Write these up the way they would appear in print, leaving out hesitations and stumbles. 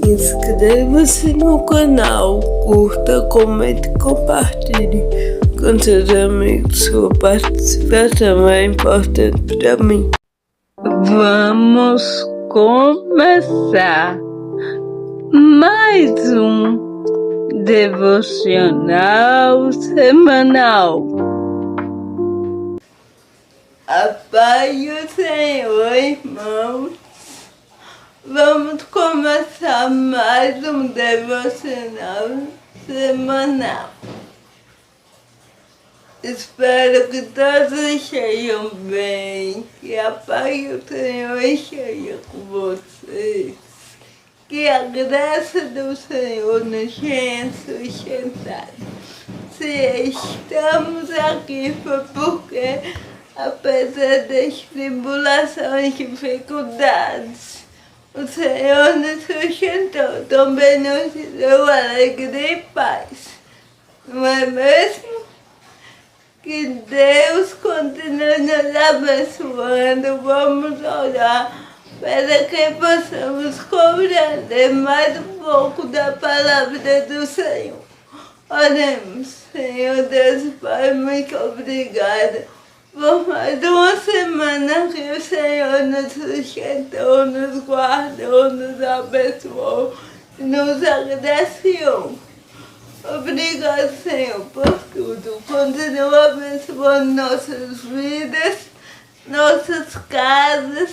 Inscreva-se no canal, curta, comente e compartilhe com seus amigos. Sua participação é importante para mim. Vamos começar mais um devocional semanal. A paz do Senhor, irmãos. Vamos começar mais um devocional semanal. Espero que todos estejam bem, que a paz do Senhor esteja com vocês, que a graça do Senhor nos tenha sustentado. Se estamos aqui foi porque, apesar das tribulações e dificuldades, o Senhor nos sustentou, também nos deu alegria e paz. Não é mesmo? Que Deus continue nos abençoando. Vamos orar para que possamos compreender mais um pouco da palavra do Senhor. Oremos. Senhor Deus Pai, muito obrigada por mais uma semana que o Senhor nos sustentou, nos guardou, nos abençoou, nos agraciou. Obrigado, Senhor, por tudo. Continua abençoando nossas vidas, nossas casas,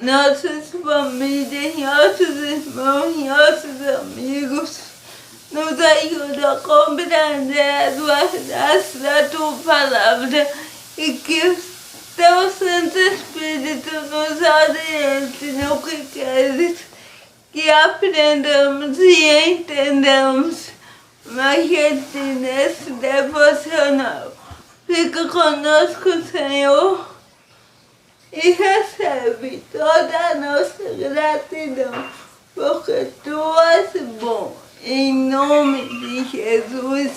nossas famílias, nossos irmãos, nossos amigos. Nos ajuda a compreender as verdades da Tua palavra e que o Teu Santo Espírito nos oriente no que queres que aprendamos e entendamos mais gente nesse devocional. Fica conosco, Senhor, e recebe toda a nossa gratidão, porque Tu és bom. Em nome de Jesus,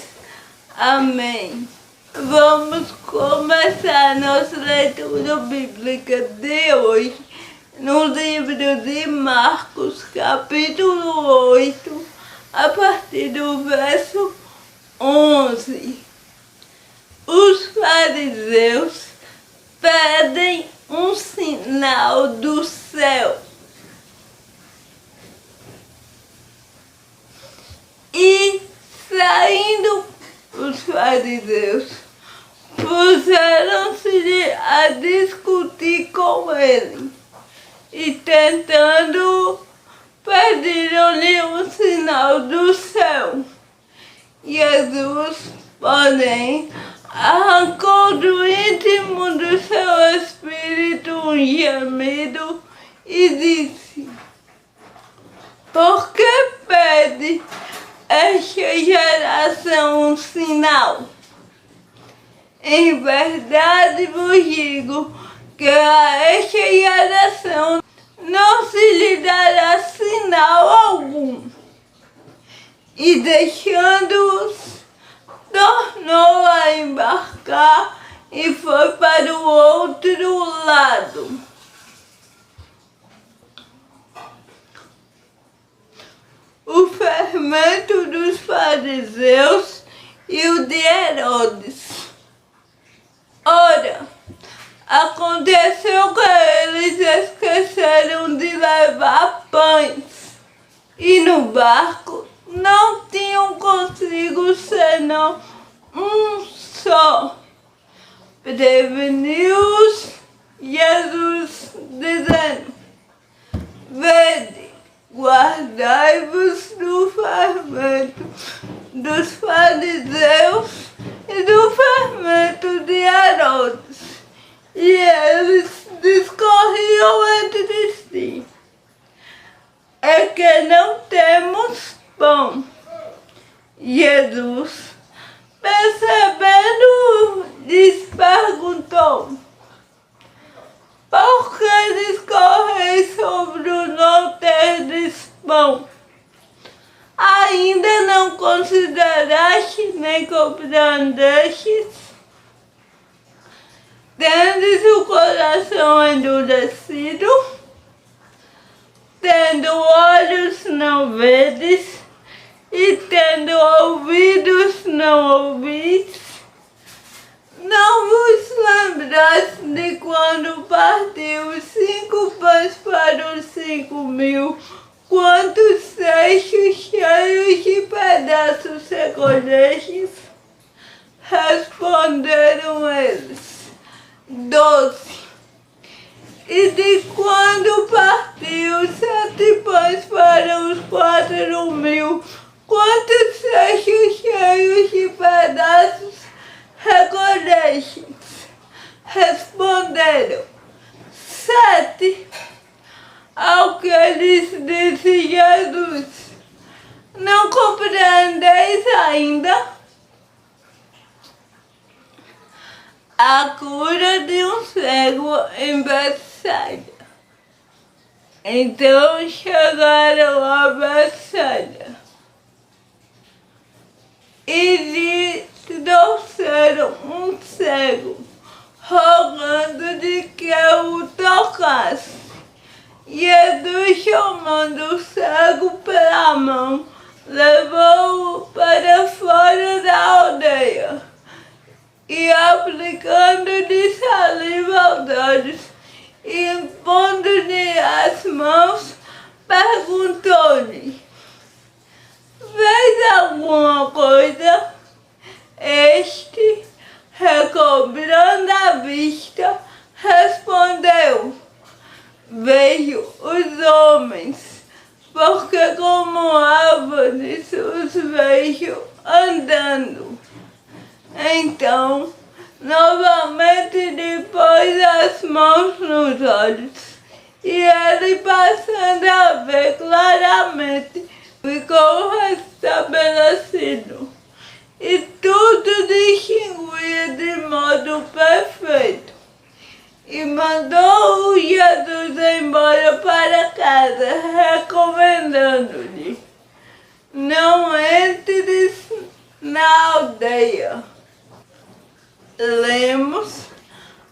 amém. Vamos começar nossa leitura bíblica de hoje no livro de Marcos, capítulo 8, a partir do verso 11. Os fariseus pedem um sinal do céu. E, saindo os fariseus, puseram-se a discutir com ele e, tentando, pediram-lhe um sinal do céu. Jesus, porém, arrancou do íntimo do seu espírito um gemido e disse: por que pede esta geração um sinal? Em verdade vos digo que a esta geração não se lhe dará sinal algum. E deixando-os, tornou a embarcar e foi para o outro lado. O fermento dos fariseus e o de Herodes. Ora, aconteceu que eles esqueceram de levar pães, e no barco não tinham consigo senão um só. Preveniu-os Jesus, dizendo: vede, guardai-vos do fermento dos fariseus e do fermento de Herodes. E eles discorriam entre si: é que não temos pão. Jesus, percebendo, lhes perguntou: por que discorreis sobre o não teres pão? Ainda não consideraste nem compreendestes? Tendes o coração endurecido? tendo olhos não vedes, e tendo ouvidos não ouvis, não vos lembraste de quando partiu os 5 pães para os 5.000, quantos seixos cheios de pedaços recolhestes? Responderam eles: 12. E de quando partiu 7 pães para os 4.000, quantos seixos cheios de pedaços recolhestes? Responderam: 7. Ao que lhes disse Jesus: não compreendeis ainda? A cura de um cego em Betsaida. Então chegaram a Betsaida e lhe trouxeram um cego, rogando-lhe que o tocasse. Jesus, chamando o cego pela mão, levou-o para fora da aldeia e, aplicando-lhe saliva aos olhos e impondo-lhe as mãos, perguntou-lhe: vês alguma coisa? Este, recobrando a vista, respondeu: vejo os homens, porque como árvores os vejo andando. Então, novamente lhe pôs as mãos nos olhos, e ele, passando a ver claramente, ficou restabelecido, e tudo distinguia de modo perfeito. E mandou Jesus embora para casa, recomendando-lhe: não entres na aldeia. Lemos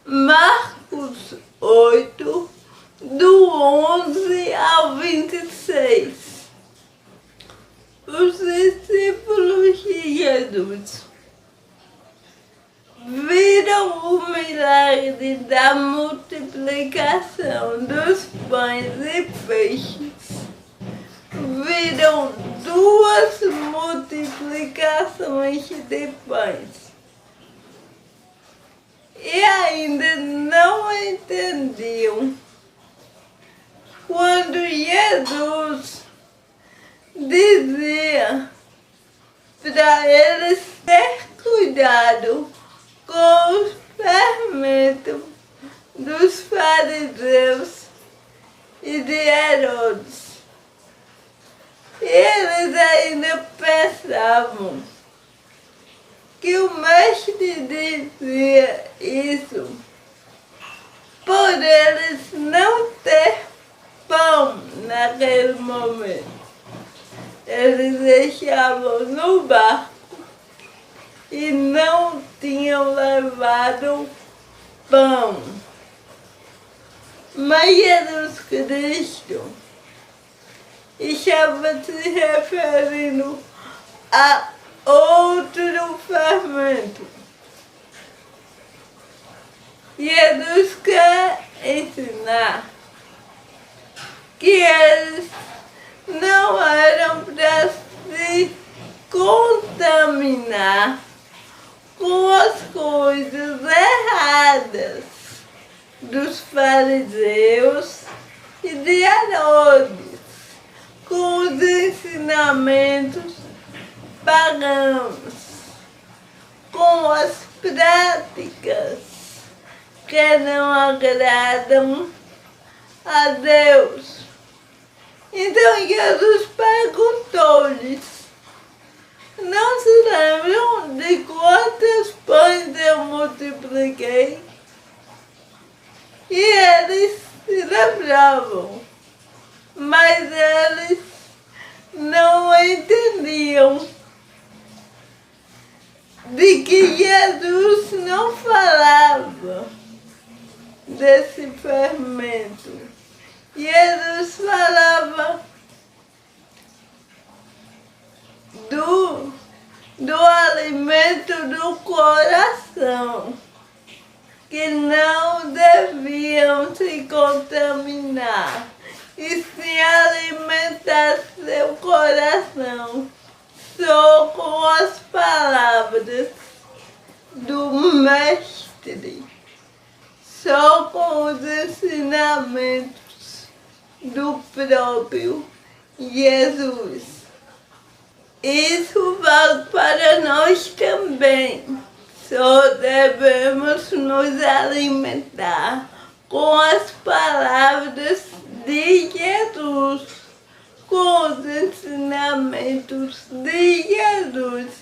Marcos 8, do 11 ao 26. Os discípulos de Jesus viram o milagre da multiplicação dos pães e peixes. Viram 2 multiplicações de pães. E ainda não entendiam quando Jesus dizia para eles ter cuidado com os fermentos dos fariseus e de Herodes. E eles ainda pensavam que o mestre dizia isso por eles não ter pão naquele momento. Eles deixavam no barco e não tinham levado pão. Mas Jesus Cristo estava se referindo a outro fermento. Jesus quer ensinar que eles não eram para se contaminar com as coisas erradas dos fariseus e de Herodes, com os ensinamentos pagãos, com as práticas que não agradam a Deus. Então Jesus perguntou-lhes: não se lembram de quantos pães eu multipliquei? E eles se lembravam, mas eles não entendiam de que Jesus não falava desse fermento, Jesus falava do alimento do coração, que não deviam se contaminar e se alimentar seu coração só com as palavras do Mestre, só com os ensinamentos do próprio Jesus. Isso vale para nós também. Só devemos nos alimentar com as palavras de Jesus, com os ensinamentos de Jesus,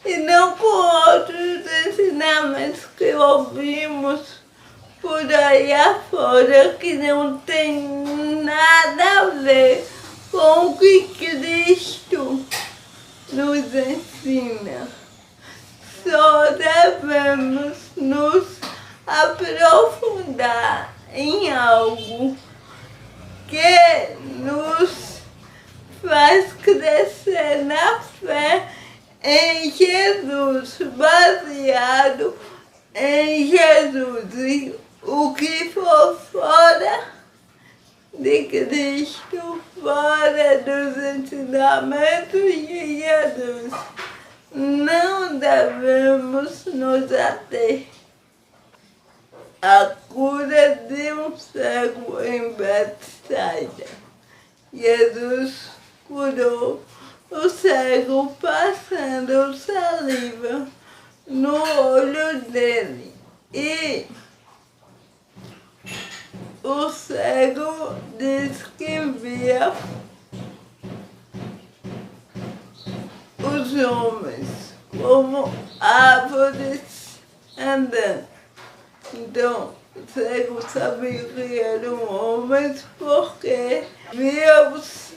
e não com outros ensinamentos que ouvimos por aí afora, que não tem nada a ver com o que Cristo nos ensina. Só devemos nos aprofundar em algo que nos faz crescer na fé em Jesus, baseado em Jesus. E o que for fora de Cristo, fora dos ensinamentos de Jesus, não devemos nos ater. A cura de um cego em Betsaida. Jesus curou o cego passando saliva no olho dele. E o cego diz que via os homens como árvores andando. Então, o cego sabia que eram homens porque via-os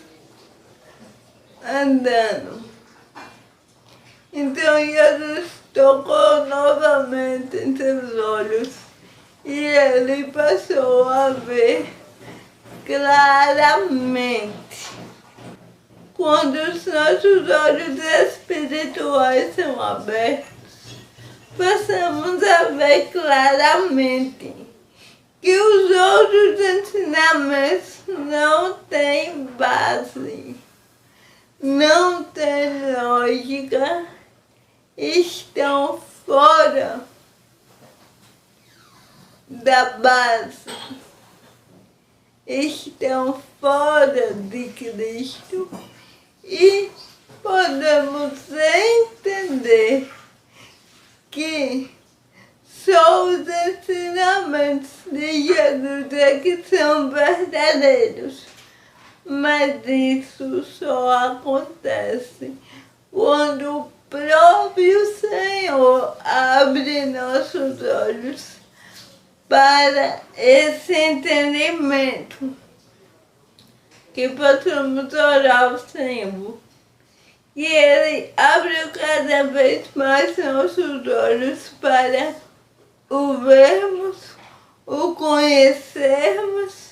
andando. Então, Jesus tocou novamente em seus olhos e ele passou a ver claramente. Quando os nossos olhos espirituais são abertos, passamos a ver claramente que os outros ensinamentos não têm base, não têm lógica, estão fora da base, estão fora de Cristo, e podemos entender que só os ensinamentos de Jesus é que são verdadeiros. Mas isso só acontece quando o próprio Senhor abre nossos olhos para esse entendimento, que possamos orar ao Senhor. E Ele abre cada vez mais nossos olhos para o vermos, o conhecermos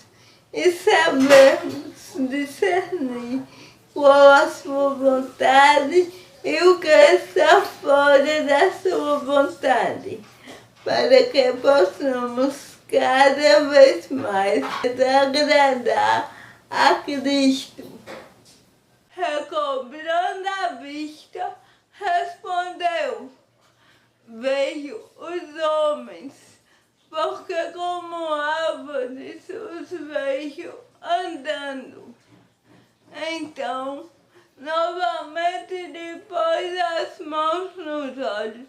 e sabermos discernir qual a sua vontade e o que está fora da sua vontade, para que possamos cada vez mais agradar a Cristo. Recobrando a vista, respondeu: vejo os homens, porque como árvores os vejo andando. Então, novamente lhe pôs as mãos nos olhos